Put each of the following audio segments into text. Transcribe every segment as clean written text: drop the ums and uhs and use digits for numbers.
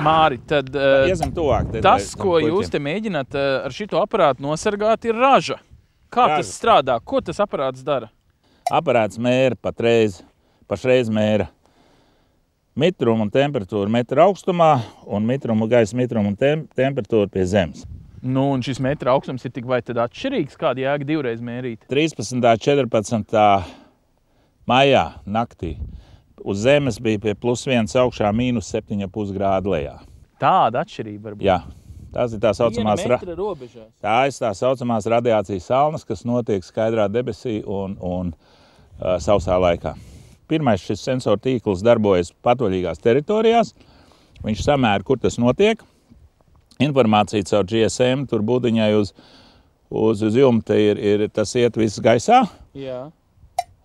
Māri, tad Iesim tuvāk. Tas, ko jūs te mēģināt ar šito aparātu nosargāt, ir raža. Kā tas strādā? Ko tas aparāts dara? Aparāts mēra pašreiz mēra mitrumu un temperatūru metra augstumā un gaisa mitrumu un temperatūru pie zemes. Nu, un šis metra augstums ir tik vai tad atšķirīgs? Kāda jēga divreiz mērīt? 13. 14. maijā naktī uz zemes bija pie +1 augšā, -7,5 grādu lejā. Tāda atšķirība varbūt? Jā. Tās ir tā saucamās, tā saucamās radiācijas salnas, kas notiek skaidrā debesī un sausā laikā. Pirmais šis sensoru tīkls darbojas patoļīgās teritorijās. Viņš samēra, kur tas notiek. Informācija caur GSM, tur būdiņai uz jumta tas iet viss gaisā. Jā.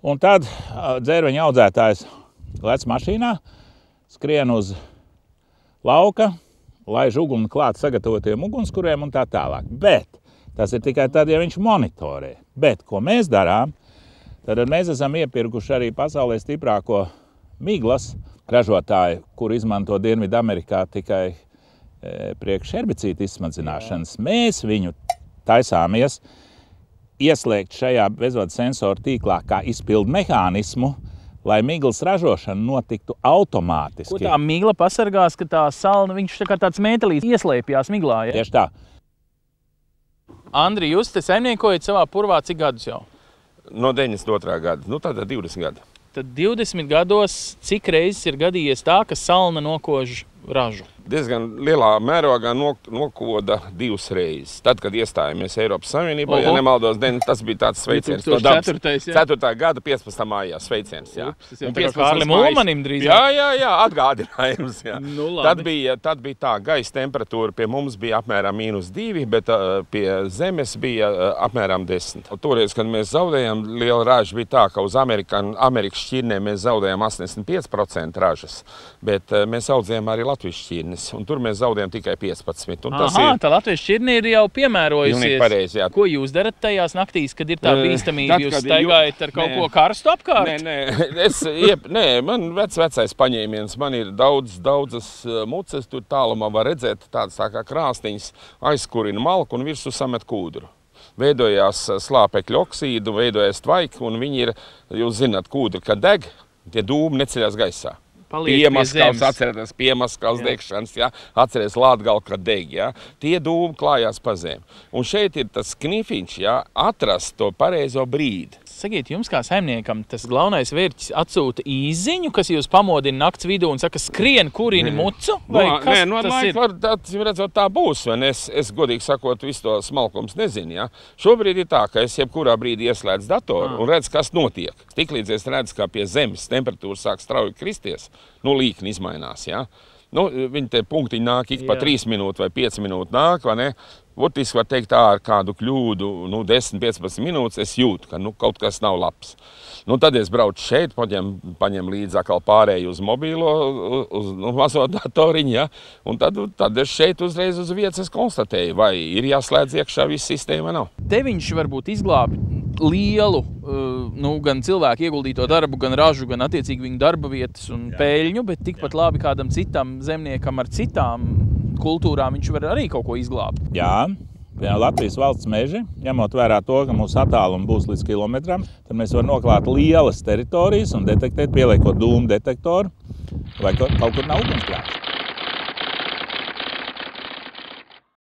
Un tad dzērveņa audzētājs lec mašīnā, skrien uz lauka, laiž uguni klāt sagatavotiem ugunskuriem un tā tālāk. Bet tas ir tikai tad, ja viņš monitorē. Bet ko mēs darām, tad mēs esam iepirkuši arī pasaulē stiprāko miglas ražotāju, kur izmanto Dienvidamerikā tikai priekš herbicīdu izsmadzināšanas. Mēs viņu taisāmies ieslēgt šajā bezvadu sensoru tīklā kā izpildu mehānismu, lai miglas ražošana notiktu automātiski. Ko tā migla pasargās, ka tā salna, viņš tā kā tāds mētelīs ieslēpjās miglā, ja? Tieši tā. Andri, jūs te saimniekojat savā purvā cik gadus jau? No 92. gada, nu tātad 20 gadi. Tad 20 gados cik reizes ir gadījies tā, ka salna nokož ražu? Diezgan lielā mērogā nokoda 2 reizes. Tad, kad iestājāmies Eiropas Savienībā, ja nemaldos, tas bija tāds sveiciens. 4. gada 15. mājā sveiciens. Jā. Tas jau tā kā Kārlim Ulmanim drīzāk. Jā, atgādinājums. Jā. Nu, tad bija tā, gaisa temperatūra pie mums bija apmēram -2, bet pie zemes bija apmēram 10. Toreiz, kad mēs zaudējām, liela raža bija tā, ka uz Amerikas šķirnēm mēs zaudējām 85% ražas, bet mēs audzējām arī Latvijas šķirnes. Un tur mēs zaudējam tikai 15. Tā Latvijas šķirne ir jau piemērojusies. Pareizi, jā. Ko jūs darat tajās naktīs, kad ir tā bīstamība? Jūs staigājat ar kaut ko karstu apkārt? Nē, man vecais paņēmiens. Man ir daudzas muces, tur tālumā var redzēt tādas tā kā krāstiņas, aizkurina malku un virsū samet kūdru. Veidojās slāpekļu oksīdu, veidojās tvaiki, un viņi ir, jūs zināt, kūdri, kad deg, tie dūmi neceļās gaisā. Piemaskals, atcerieties, piemaskals degšanas, jā, atcerieties Latgali, kad deg, jā. Tie dūmi klājās pa zemi. Un šeit ir tas knifiņš, jā, atrast to pareizo brīdi. Sakiet, jums kā saimniekam tas galvenais vērķis atsūta īziņu, kas jūs pamodina nakts vidū un saka, skrien, kurini mucu? Vai kas tas ir? Redzot, tā būs, vai ne? Es godīgi sakot, visu to smalkums nezinu, jā. Šobrīd ir tā, ka es jebkurā brīdī ieslēdzu datoru un redzu, kas notiek. Tiklīdz es redzu, kā pie zemes temperatūra sāk strauji kristies, līkni izmainās, jā. Viņi te punktiņi nāk ik pa 3 minūtes vai 5 minūtes nāk, vai ne? Burtiski var teikt tā ar kādu kļūdu, 10-15 minūtes es jūtu, ka kaut kas nav labs. Tad es braucu šeit, paņem līdzi atkal pārēju uz mobīlo, uz mazo datoriņu, ja? Un tad es šeit uzreiz uz vietas konstatēju, vai ir jāslēdz iekšā viss sistēma vai nav. Te viņš varbūt izglābi lielu, gan cilvēku ieguldīto darbu, gan ražu, gan attiecīgi viņu darba vietas un peļņu, bet tikpat labi kādam citam zemniekam ar citām kultūrām viņš var arī kaut ko izglābt. Jā, Latvijas valsts meži, ņemot vērā to, ka mūsu attālumi būs līdz kilometram, tad mēs varam noklāt lielas teritorijas un detektēt, pieliekot dūmu detektoru, vai kaut kur nav ugunsgrēks.